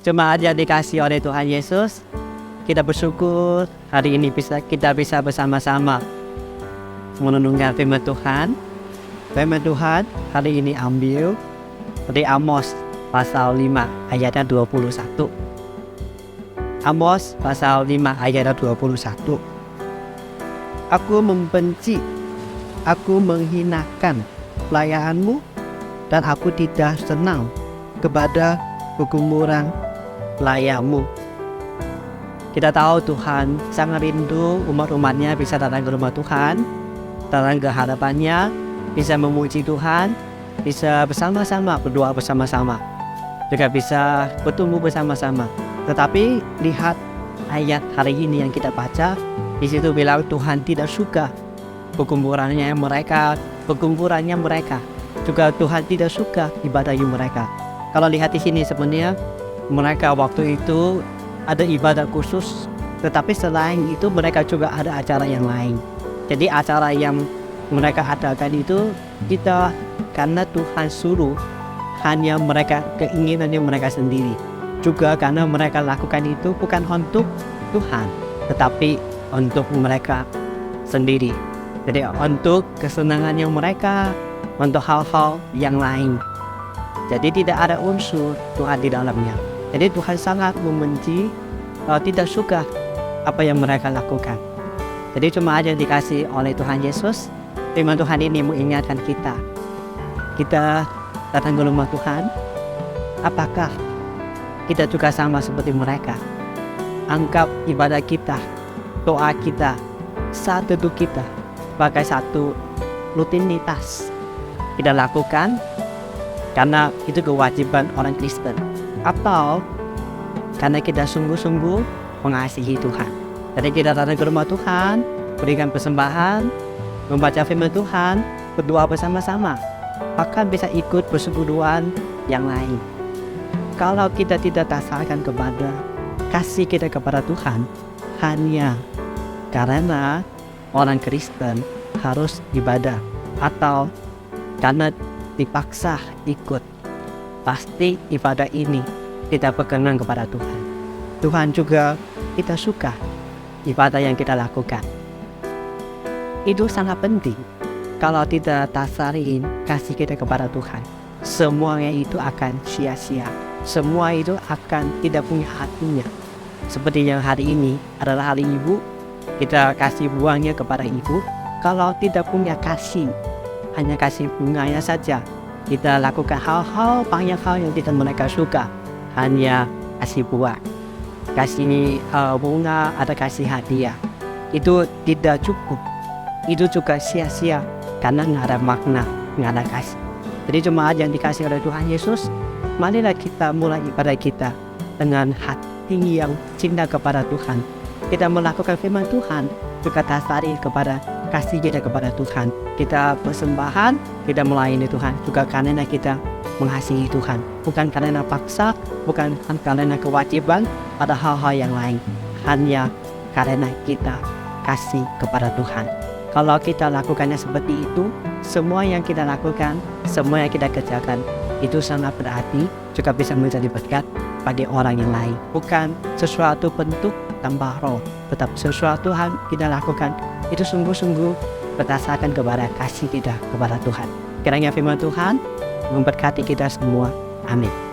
Jemaat yang dikasihi oleh Tuhan Yesus, kita bersyukur hari ini kita bisa bersama-sama menunjukkan firman Tuhan. Firman Tuhan hari ini ambil dari Amos pasal 5 ayatnya 21. Amos pasal 5 ayatnya 21. Aku membenci, aku menghinakan pelayananmu, dan aku tidak senang kepada kegumuran pelayanmu. Kita tahu Tuhan sangat rindu umat-umatnya bisa datang ke rumah Tuhan, datang ke hadapannya, bisa memuji Tuhan, bisa bersama-sama berdoa bersama-sama, juga bisa bertumbuh bersama-sama. Tetapi lihat ayat hari ini yang kita baca, di situ bilang Tuhan tidak suka pergumurannya mereka, juga Tuhan tidak suka ibadah mereka. Kalau lihat di sini sebenarnya mereka waktu itu ada ibadah khusus, tetapi selain itu mereka juga ada acara yang lain. Jadi acara yang mereka adakan itu kita karena Tuhan suruh, hanya mereka keinginannya mereka sendiri. Juga karena mereka lakukan itu bukan untuk Tuhan, tetapi untuk mereka sendiri. Jadi untuk kesenangannya mereka, untuk hal-hal yang lain. Jadi tidak ada unsur Tuhan di dalamnya. Jadi Tuhan sangat membenci, tidak suka apa yang mereka lakukan. Jadi cuma aja dikasih oleh Tuhan Yesus, firman Tuhan ini mengingatkan kita datang ke rumah Tuhan, apakah kita juga sama seperti mereka? Anggap ibadah kita, doa kita, saat teduh kita sebagai satu rutinitas kita lakukan karena itu kewajiban orang Kristen, atau karena kita sungguh-sungguh mengasihi Tuhan. Jadi kita datang ke rumah Tuhan, berikan persembahan, membaca firman Tuhan, berdoa bersama-sama, bahkan bisa ikut persekutuan yang lain. Kalau kita tidak dasarkan kepada kasih kita kepada Tuhan hanya karena orang Kristen harus ibadah atau karena dipaksa ikut, pasti ibadah ini tidak berkenan kepada Tuhan. Tuhan juga tidak suka ibadah yang kita lakukan. Itu sangat penting. Kalau tidak dasarin kasih kita kepada Tuhan, semuanya itu akan sia-sia. Semua itu akan tidak punya artinya. Seperti yang hari ini adalah hari ibu, kita kasih buahnya kepada ibu. Kalau tidak punya kasih, hanya kasih bunganya saja, kita lakukan hal-hal, banyak hal yang tidak mereka suka, hanya kasih buah, kasih bunga, ada kasih hadiah, itu tidak cukup. Itu juga sia-sia karena nggak ada makna, nggak ada kasih. Jadi jemaat yang dikasih oleh Tuhan Yesus, marilah kita mulai ibadah kita dengan hati yang cinta kepada Tuhan. Kita melakukan firman Tuhan, juga dasari kepada kasih kita kepada Tuhan. Kita persembahan, kita melayani Tuhan juga karena kita mengasihi Tuhan, bukan karena paksa, bukan karena kewajiban pada hal-hal yang lain, hanya karena kita kasih kepada Tuhan. Kalau kita lakukannya seperti itu, semua yang kita lakukan, semua yang kita kerjakan, itu sangat berarti, juga bisa menjadi berkat bagi orang yang lain. Bukan sesuatu bentuk tambah roh, tetap sesuatu yang kita lakukan itu sungguh-sungguh berdasarkan kepada kasih kita kepada Tuhan. Kiranya firman Tuhan memberkati kita semua. Amin.